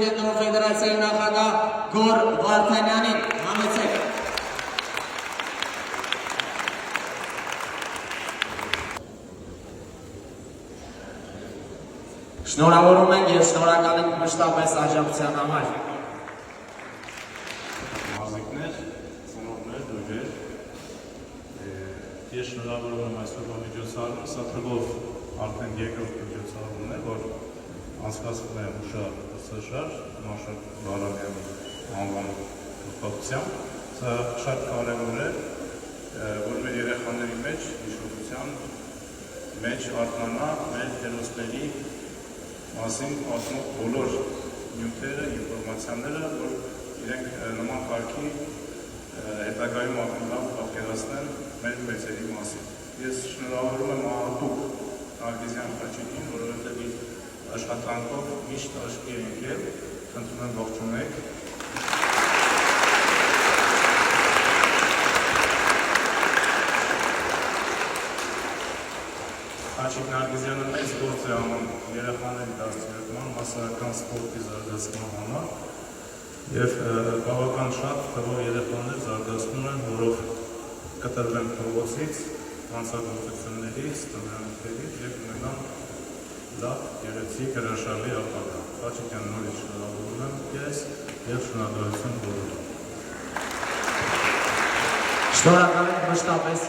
Թեթևնով ֆեդերացիայի նախագահ Գոր Վարդանյանին համեցեք։ Շնորհավորում ենք և շնորհակալ ենք մշտապես աջակցության համար։ Մարզիկներ, ծնողներ, դուժեր, ես շնորհավորում եմ այսօրվա միջոցառումը, սա թվով արդեն երկրորդ միջոցառումն է, որ անցկացվում է Ուշար ՍՇ Մաշակ Բարամյանի անվան կապակցությամբ, սա շատ կարևոր է, որ մեր երեխաների մեջ հիշողության մեջ արթնանա մեր հերոսների մասին պատմող բոլոր նյութերը, ինֆորմացիաները, որ իրենք նման կարգի հետագայում ավելի լավ պատկերացնեն մեր մեծերի մասին։ Ես շնորհավորում եմ ահատուկ Նարգիզյան Խաչիկին, որովհետև իր աշխատանքով միշտ աչքի է ընկել, խնդրում եմ ողջունեք։ Խաչիկ Նարգիզյանը մեծ գործ է անում երեխաների դաստիարակման, մասսայական սպորտի զարգացման համար և բավական շատ թվով երեխաներ զարգացնում են, որով կտրվեն փողոցից, հանցագործություններից, տվյալներից և ունենան լավ, գեղեցիկ, հրաշալի ապագա։ Խաչիկյան նորից շնորհավորում եմ ես և շնորհակալություն բոլորին։ Շնորհակալ ենք մշտապես